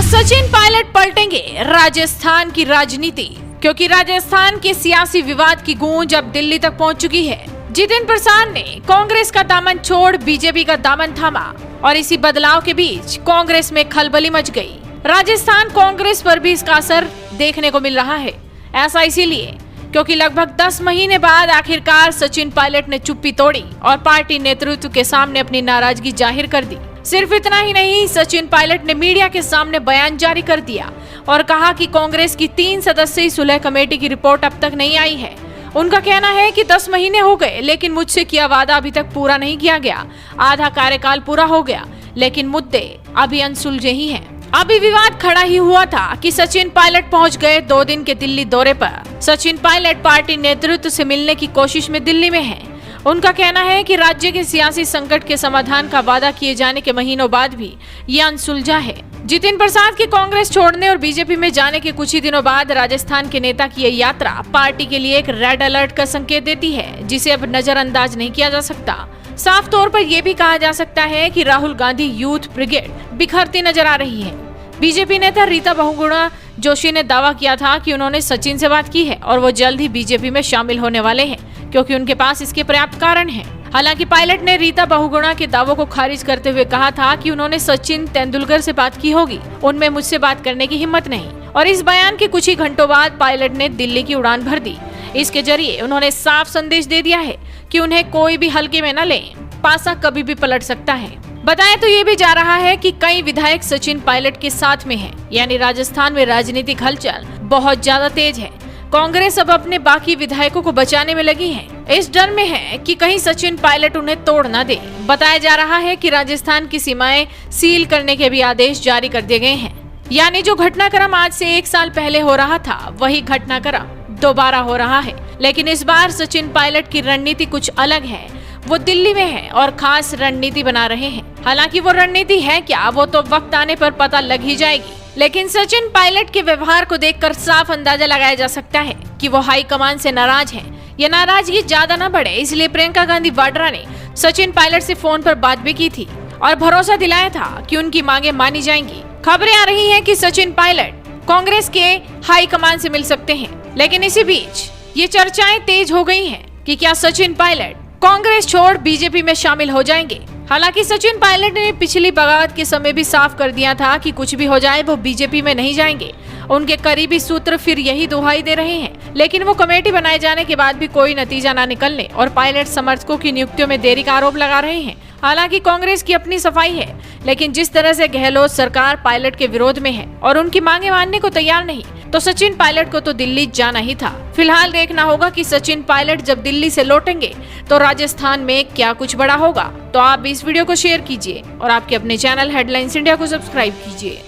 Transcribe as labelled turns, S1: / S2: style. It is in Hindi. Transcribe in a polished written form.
S1: सचिन पायलट पलटेंगे राजस्थान की राजनीति, क्योंकि राजस्थान के सियासी विवाद की गूंज अब दिल्ली तक पहुंच चुकी है। जितिन प्रसाद ने कांग्रेस का दामन छोड़ बीजेपी का दामन थामा और इसी बदलाव के बीच कांग्रेस में खलबली मच गई। राजस्थान कांग्रेस पर भी इसका असर देखने को मिल रहा है। ऐसा इसीलिए क्योंकि लगभग 10 महीने बाद आखिरकार सचिन पायलट ने चुप्पी तोड़ी और पार्टी नेतृत्व के सामने अपनी नाराजगी जाहिर कर दी। सिर्फ इतना ही नहीं, सचिन पायलट ने मीडिया के सामने बयान जारी कर दिया और कहा कि कांग्रेस की 3 सदस्यीय सुलह कमेटी की रिपोर्ट अब तक नहीं आई है। उनका कहना है कि 10 महीने हो गए लेकिन मुझसे किया वादा अभी तक पूरा नहीं किया गया। आधा कार्यकाल पूरा हो गया लेकिन मुद्दे अभी अनसुलझे ही हैं। अभी विवाद खड़ा ही हुआ था कि सचिन पायलट पहुंच गए 2 दिन के दिल्ली दौरे पर। सचिन पायलट पार्टी नेतृत्व से मिलने की कोशिश में दिल्ली में हैं। उनका कहना है कि राज्य के सियासी संकट के समाधान का वादा किए जाने के महीनों बाद भी ये अनसुलझा है। जितिन प्रसाद के कांग्रेस छोड़ने और बीजेपी में जाने के कुछ ही दिनों बाद राजस्थान के नेता की यह यात्रा पार्टी के लिए एक रेड अलर्ट का संकेत देती है, जिसे अब नजरअंदाज नहीं किया जा सकता। साफ तौर पर यह भी कहा जा सकता है कि राहुल गांधी यूथ ब्रिगेड बिखरती नजर आ रही है। बीजेपी नेता रीता बहुगुणा जोशी ने दावा किया था कि उन्होंने सचिन से बात की है और वो जल्द ही बीजेपी में शामिल होने वाले हैं, क्योंकि उनके पास इसके पर्याप्त कारण हैं। हालांकि पायलट ने रीता बहुगुणा के दावों को खारिज करते हुए कहा था कि उन्होंने सचिन तेंदुलकर से बात की होगी, उनमें मुझसे बात करने की हिम्मत नहीं। और इस बयान के कुछ ही घंटों बाद पायलट ने दिल्ली की उड़ान भर दी। इसके जरिए उन्होंने साफ संदेश दे दिया है कि उन्हें कोई भी हल्के में न ले, पासा कभी भी पलट सकता है। बताएं तो ये भी जा रहा है कि कई विधायक सचिन पायलट के साथ में हैं, यानी राजस्थान में राजनीतिक हलचल बहुत ज्यादा तेज है। कांग्रेस अब अपने बाकी विधायकों को बचाने में लगी है, इस डर में है कि कहीं सचिन पायलट उन्हें तोड़ न दे। बताया जा रहा है कि राजस्थान की सीमाएं सील करने के भी आदेश जारी कर दिए गए हैं, यानी जो घटनाक्रम आज से 1 साल पहले हो रहा था वही घटनाक्रम दोबारा हो रहा है। लेकिन इस बार सचिन पायलट की रणनीति कुछ अलग है। वो दिल्ली में है और खास रणनीति बना रहे हैं। हालांकि वो रणनीति है क्या, वो तो वक्त आने पर पता लग ही जाएगी। लेकिन सचिन पायलट के व्यवहार को देखकर साफ अंदाजा लगाया जा सकता है कि वो हाईकमान से नाराज हैं। ये नाराजगी ज्यादा न बढ़े, इसलिए प्रियंका गांधी वाड्रा ने सचिन पायलट से फोन पर बात भी की थी और भरोसा दिलाया था कि उनकी मांगे मानी जाएंगी। खबरें आ रही हैं कि सचिन पायलट कांग्रेस के हाईकमान से मिल सकते हैं, लेकिन इसी बीच ये चर्चाएं तेज हो गई हैं कि क्या सचिन पायलट कांग्रेस छोड़ बीजेपी में शामिल हो जाएंगे। हालांकि सचिन पायलट ने पिछली बगावत के समय भी साफ कर दिया था कि कुछ भी हो जाए वो बीजेपी में नहीं जाएंगे। उनके करीबी सूत्र फिर यही दुहाई दे रहे हैं, लेकिन वो कमेटी बनाए जाने के बाद भी कोई नतीजा न निकलने और पायलट समर्थकों की नियुक्तियों में देरी का आरोप लगा रहे हैं। हालांकि कांग्रेस की अपनी सफाई है, लेकिन जिस तरह से गहलोत सरकार पायलट के विरोध में है और उनकी मांगे मानने को तैयार नहीं, तो सचिन पायलट को तो दिल्ली जाना ही था। फिलहाल देखना होगा कि सचिन पायलट जब दिल्ली से लौटेंगे तो राजस्थान में क्या कुछ बड़ा होगा। तो आप इस वीडियो को शेयर कीजिए और आपके अपने चैनल हेडलाइंस इंडिया को सब्सक्राइब कीजिए।